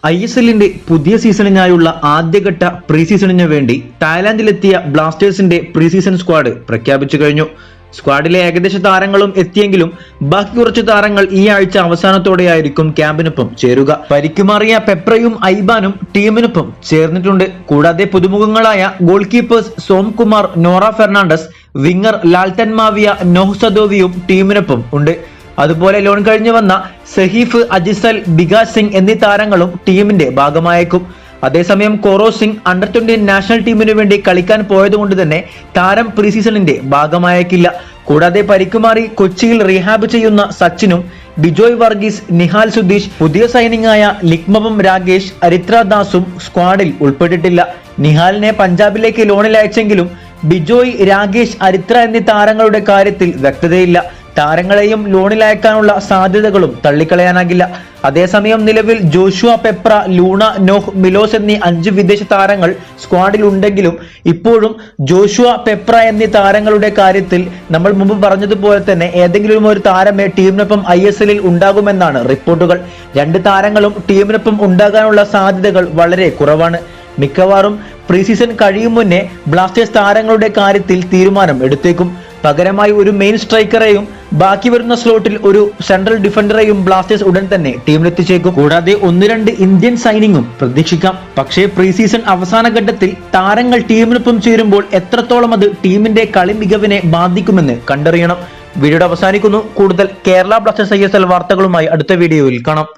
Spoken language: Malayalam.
ISLന്റെ പുതിയ സീസണിനായുള്ള ആദ്യഘട്ട പ്രീ സീസണിനു വേണ്ടി തായ്ലാന്റിലെത്തിയ ബ്ലാസ്റ്റേഴ്സിന്റെ പ്രീ സീസൺ സ്ക്വാഡ് പ്രഖ്യാപിച്ചു കഴിഞ്ഞു. സ്ക്വാഡിലെ ഏകദേശ താരങ്ങളും എത്തിയെങ്കിലും ബാക്കി കുറച്ച് താരങ്ങൾ ഈ ആഴ്ച അവസാനത്തോടെയായിരിക്കും ക്യാമ്പിനൊപ്പം ചേരുക. പരിക്കുമാറിയ പെപ്രയും ഐബാനും ടീമിനൊപ്പം ചേർന്നിട്ടുണ്ട്. കൂടാതെ പുതുമുഖങ്ങളായ goalkeepers Somkumar, Nora Fernandes, winger Lalthanmawia, നോഹ്സദോവിയും ടീമിനൊപ്പം ഉണ്ട്. അതുപോലെ ലോൺ കഴിഞ്ഞു വന്ന സഹീഫ്, അജിസൽ, ബികാസ് സിംഗ് എന്നീ താരങ്ങളും ടീമിന്റെ ഭാഗമായേക്കും. അതേസമയം കോറോ സിംഗ് അണ്ടർ-20 നാഷണൽ ടീമിനു വേണ്ടി കളിക്കാൻ പോയതുകൊണ്ട് തന്നെ താരം പ്രീ സീസണിന്റെ ഭാഗമായേക്കില്ല. കൂടാതെ പരിക്കുമാറി കൊച്ചിയിൽ റീഹാബ് ചെയ്യുന്ന സച്ചിനും, ബിജോയ് വർഗീസ്, നിഹാൽ സുധീഷ്, പുതിയ സൈനിങ് ആയ ലിക്മബം രാകേഷ്, അരിത്ര ദാസും സ്ക്വാഡിൽ ഉൾപ്പെട്ടിട്ടില്ല. നിഹാലിനെ പഞ്ചാബിലേക്ക് ലോണിൽ അയച്ചെങ്കിലും ബിജോയ്, രാകേഷ്, അരിത്ര എന്നീ താരങ്ങളുടെ കാര്യത്തിൽ വ്യക്തതയില്ല. താരങ്ങളെയും ലോണിൽ അയക്കാനുള്ള സാധ്യതകളും തള്ളിക്കളയാനാകില്ല. അതേസമയം നിലവിൽ Joshua Peprah, Luna, Noah, Milos എന്നീ 5 വിദേശ താരങ്ങൾ സ്ക്വാഡിൽ ഉണ്ടെങ്കിലും ഇപ്പോഴും ജോഷുവ, പെപ്ര എന്നീ താരങ്ങളുടെ കാര്യത്തിൽ നമ്മൾ മുമ്പ് പറഞ്ഞതുപോലെ തന്നെ ഏതെങ്കിലും ഒരു താരമേ ടീമിനൊപ്പം ISLൽ ഉണ്ടാകുമെന്നാണ് റിപ്പോർട്ടുകൾ. 2 താരങ്ങളും ടീമിനൊപ്പം ഉണ്ടാകാനുള്ള സാധ്യതകൾ വളരെ കുറവാണ്. മിക്കവാറും പ്രീ സീസൺ കഴിയും മുന്നേ ബ്ലാസ്റ്റേഴ്സ് താരങ്ങളുടെ കാര്യത്തിൽ തീരുമാനം എടുത്തേക്കും. പകരമായി ഒരു മെയിൻ സ്ട്രൈക്കറെയും ബാക്കി വരുന്ന സ്ലോട്ടിൽ ഒരു സെൻട്രൽ ഡിഫൻഡറെയും ബ്ലാസ്റ്റേഴ്സ് ഉടൻ തന്നെ ടീമിലെത്തിച്ചേക്കും. കൂടാതെ 1-2 ഇന്ത്യൻ സൈനിങ്ങും പ്രതീക്ഷിക്കാം. പക്ഷേ പ്രീ സീസൺ അവസാന ഘട്ടത്തിൽ താരങ്ങൾ ടീമിനൊപ്പം ചേരുമ്പോൾ എത്രത്തോളം അത് ടീമിന്റെ കളി മികവിനെ ബാധിക്കുമെന്ന് കണ്ടറിയണം. വീഡിയോ അവസാനിക്കുന്നു. കൂടുതൽ കേരള ബ്ലാസ്റ്റേഴ്സ് ISL വാർത്തകളുമായി അടുത്ത വീഡിയോയിൽ കാണാം.